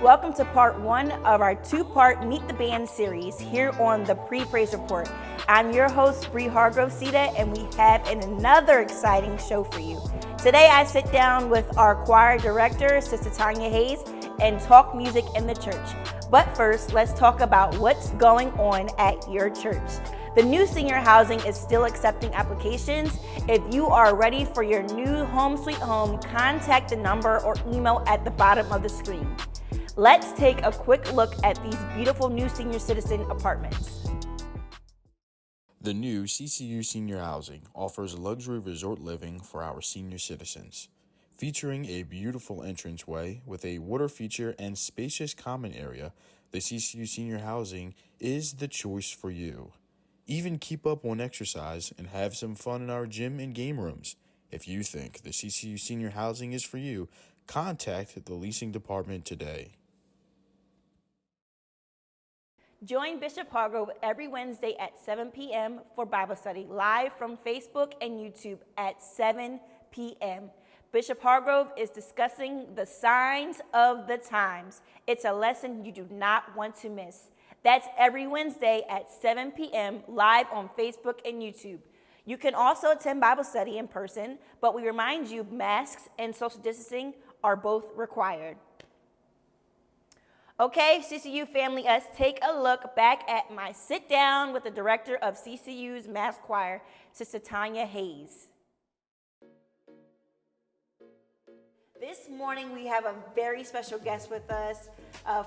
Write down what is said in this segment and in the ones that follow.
Welcome to part one of our two-part Meet the Band series here on the Pre-Praise Report. I'm your host, Bree Hargrove-Sita, and we have another exciting show for you. Today, I sit down with our choir director, Sister Tanya Hayes, and talk music in the church. But first, let's talk about what's going on at your church. The new senior housing is still accepting applications. If you are ready for your new home sweet home, contact the number or email at the bottom of the screen. Let's take a quick look at these beautiful new senior citizen apartments. The new CCU Senior Housing offers luxury resort living for our senior citizens. Featuring a beautiful entranceway with a water feature and spacious common area, the CCU Senior Housing is the choice for you. Even keep up on exercise and have some fun in our gym and game rooms. If you think the CCU Senior Housing is for you, contact the leasing department today. Join Bishop Hargrove every Wednesday at 7 p.m. for Bible study, live from Facebook and YouTube at 7 p.m. Bishop Hargrove is discussing the signs of the times. It's a lesson you do not want to miss. That's every Wednesday at 7 p.m. live on Facebook and YouTube. You can also attend Bible study in person, but we remind you masks and social distancing are both required. Okay, CCU family, let's take a look back at my sit down with the director of CCU's Mass Choir, Sister Tanya Hayes. This morning we have a very special guest with us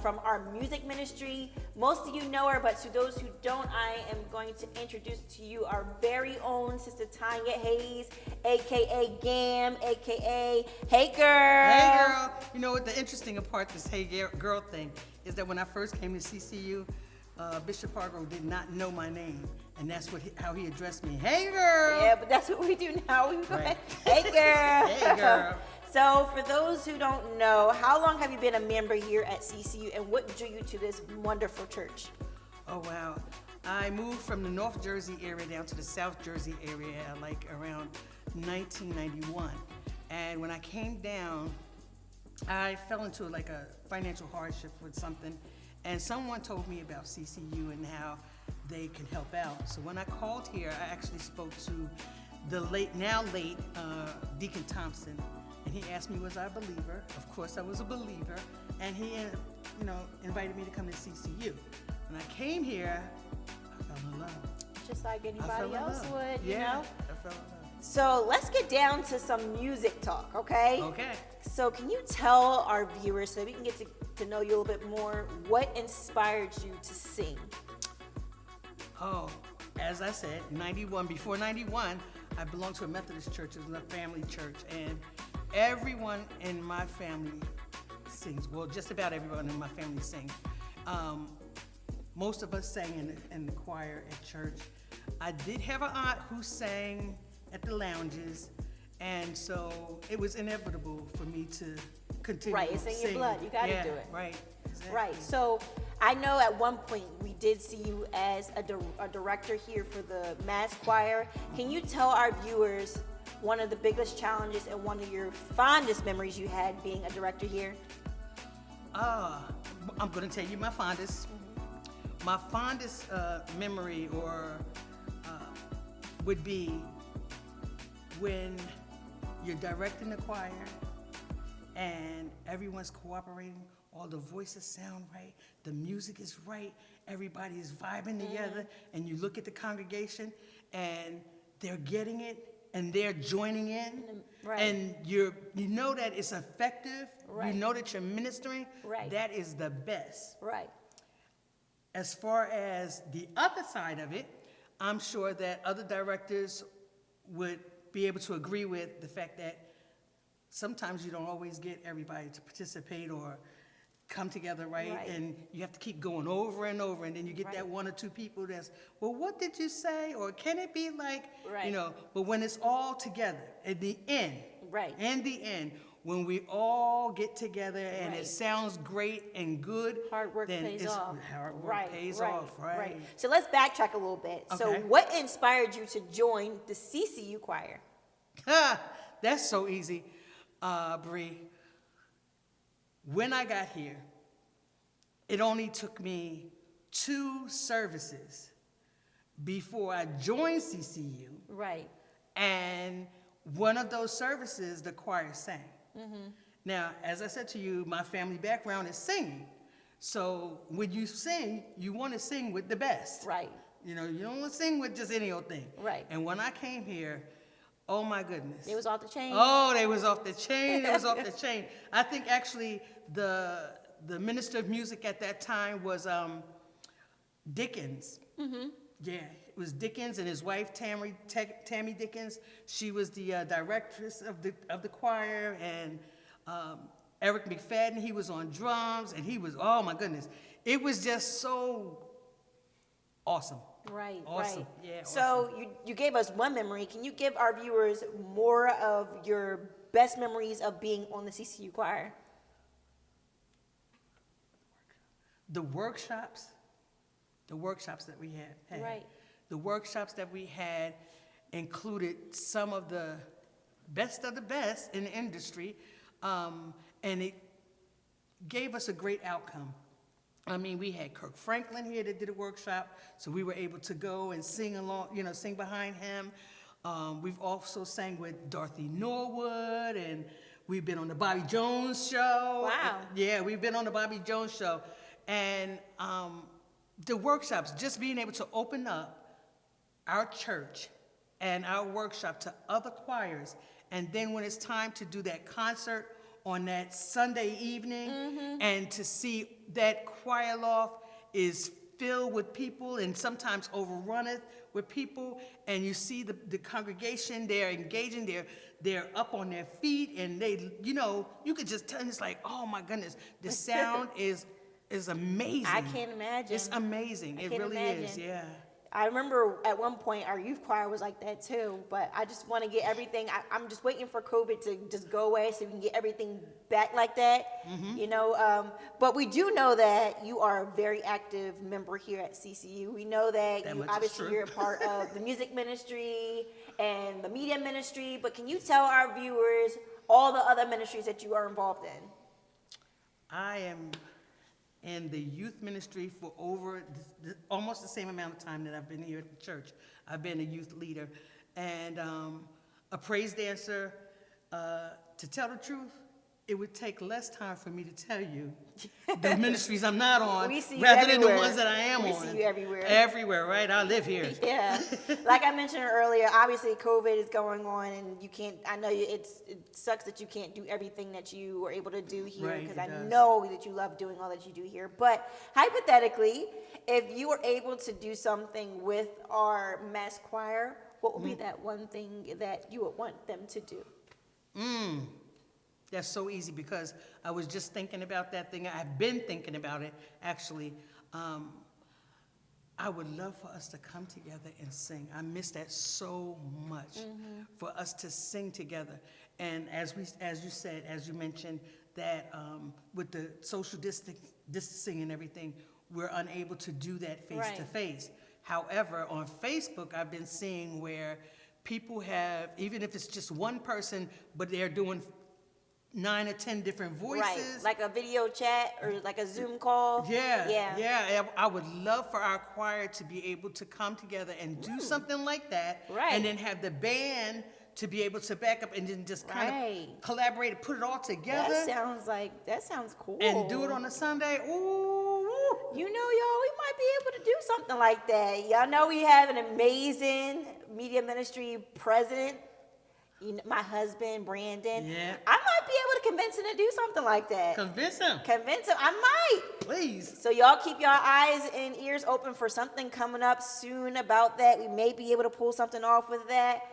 from our music ministry. Most of you know her, but to those who don't, I am going to introduce to you our very own Sister Tanya Hayes, aka Gam, aka Hey Girl. Hey Girl. You know what the interesting part this Hey Girl thing is that when I first came to CCU, Bishop Hargrove did not know my name, and that's how he addressed me. Hey Girl. Yeah, but that's what we do now. We go right. Hey Girl. Hey Girl. So for those who don't know, how long have you been a member here at CCU, and what drew you to this wonderful church? Oh, wow. I moved from the North Jersey area down to the South Jersey area like around 1991. And when I came down, I fell into like a financial hardship with something, and someone told me about CCU and how they could help out. So when I called here, I actually spoke to the now late Deacon Thompson. And he asked me, was I a believer? Of course I was a believer. And he, invited me to come to CCU. When I came here, I fell in love. Just like anybody else would, you know? I fell in love. So let's get down to some music talk, okay? Okay. So can you tell our viewers, so we can get to know you a little bit more, what inspired you to sing? Oh, as I said, before 91, I belonged to a Methodist church. It was a family church. And everyone in my family sings. Well, just about everyone in my family sings. Most of us sang in the choir at church. I did have an aunt who sang at the lounges, and so it was inevitable for me to continue Right, it's in your blood. You got to do it. Right, exactly. Right. So I know at one point we did see you as a director here for the Mass Choir. Can you tell our viewers one of the biggest challenges and one of your fondest memories you had being a director here? I'm going to tell you my fondest. Mm-hmm. My fondest memory would be when you're directing the choir and everyone's cooperating, all the voices sound right, the music is right, everybody is vibing together, and you look at the congregation and they're getting it, and they're joining in, right. And you know that it's effective, right. You know that you're ministering, right. That is the best. Right. As far as the other side of it, I'm sure that other directors would be able to agree with the fact that sometimes you don't always get everybody to participate or come together, right? And you have to keep going over and over, and then you get that one or two people that's, well, what did you say? Or can it be like, but when it's all together, at the end, when we all get together and it sounds great and good, hard work pays off. Hard work pays off, right? So let's backtrack a little bit. Okay. So what inspired you to join the CCU choir? That's so easy, Bree. When I got here, it only took me 2 services before I joined CCU. Right. And one of those services, the choir sang. Now, as I said to you, my family background is singing. So when you sing, you want to sing with the best. Right. You know, you don't want to sing with just any old thing. Right. And when I came here, oh my goodness. It was off the chain. Oh, they was off the chain. It was off the chain. I think actually the minister of music at that time was Dickens. Yeah, it was Dickens and his wife Tammy Dickens. She was the directress of the choir, and Eric McFadden, he was on drums, and he was, oh my goodness, it was just so awesome. Right, Awesome. right. Yeah, so you gave us one memory. Can you give our viewers more of your best memories of being on the CCU choir? The workshops that we had. Right. The workshops that we had included some of the best in the industry, and it gave us a great outcome. I mean, we had Kirk Franklin here that did a workshop, so we were able to go and sing along, sing behind him. We've also sang with Dorothy Norwood, and we've been on the Bobby Jones show. Wow. Yeah, we've been on the Bobby Jones show. And the workshops, just being able to open up our church and our workshop to other choirs, and then when it's time to do that concert on that Sunday evening, and to see that choir loft is filled with people and sometimes overrunneth with people, and you see the congregation, they're engaging, they're up on their feet, and they, you could just tell, it's like, oh my goodness, the sound is amazing. I can't imagine. It's amazing. It really is, yeah. I remember at one point our youth choir was like that too, but I just want to get everything, I'm just waiting for COVID to just go away so we can get everything back like that, but we do know that you are a very active member here at CCU. We know that you obviously you're a part of the music ministry and the media ministry, but can you tell our viewers all the other ministries that you are involved in? I am in the youth ministry for over almost the same amount of time that I've been here at the church. I've been a youth leader and a praise dancer. To tell the truth, it would take less time for me to tell you the ministries I'm not on rather than the ones that I am on. We see you everywhere. Everywhere, right? I live here. Yeah. Like I mentioned earlier, obviously COVID is going on and you can't, I know it sucks that you can't do everything that you were able to do here, because I know that you love doing all that you do here. But hypothetically, if you were able to do something with our mass choir, what would be that one thing that you would want them to do? That's so easy, because I was just thinking about that thing. I've been thinking about it, actually. I would love for us to come together and sing. I miss that so much, for us to sing together. And as you mentioned, that with the social distancing and everything, we're unable to do that face to face. However, on Facebook, I've been seeing where people have, even if it's just one person, but they're doing 9 or 10 different voices. Right, like a video chat or like a Zoom call. Yeah. I would love for our choir to be able to come together and do something like that. Right. And then have the band to be able to back up and then just kind of collaborate and put it all together. That sounds cool. And do it on a Sunday. Ooh. You know, y'all, we might be able to do something like that. Y'all know we have an amazing media ministry president. My husband, Brandon. Yeah. I might be able to convince him to do something like that. Convince him. I might. Please. So y'all keep your eyes and ears open for something coming up soon about that. We may be able to pull something off with that.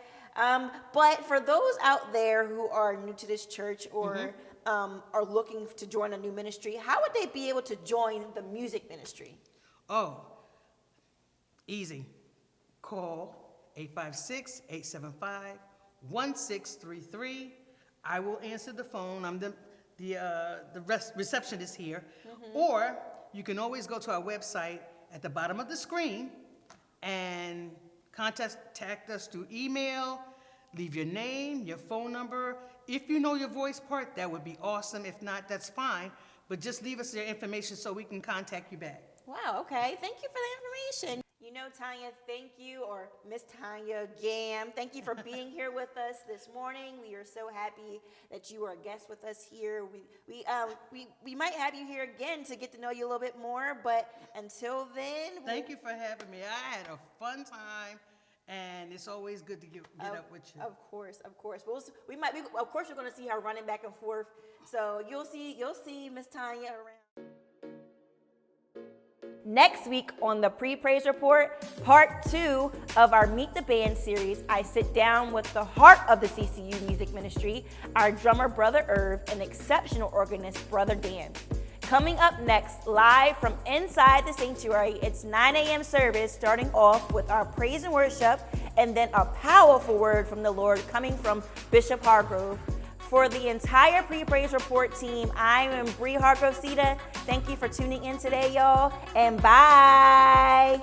But for those out there who are new to this church or are looking to join a new ministry, how would they be able to join the music ministry? Oh, easy. Call 856-875-1633. I will answer the phone. I'm the receptionist here. Or you can always go to our website at the bottom of the screen and contact us through email. Leave your name, your phone number. If you know your voice part, that would be awesome. If not, that's fine. but just leave us your information so we can contact you back. Wow, okay. Thank you for the information. You know, Tanya, thank you, or Miss Tanya Gam, thank you for being here with us this morning. We are so happy that you are a guest with us here. We might have you here again to get to know you a little bit more, but until then, Thank you for having me. I had a fun time, and it's always good to get up with you. Of course, of course. We're going to see her running back and forth. So you'll see Miss Tanya around. Next week on the Pre-Praise Report, part 2 of our Meet the Band series, I sit down with the heart of the CCU music ministry, our drummer, Brother Irv, and exceptional organist, Brother Dan. Coming up next, live from inside the sanctuary, it's 9 a.m. service, starting off with our praise and worship, and then a powerful word from the Lord coming from Bishop Hargrove. For the entire Pre-Praise Report team, I am Bree Hargrove-Sita. Thank you for tuning in today, y'all, and bye.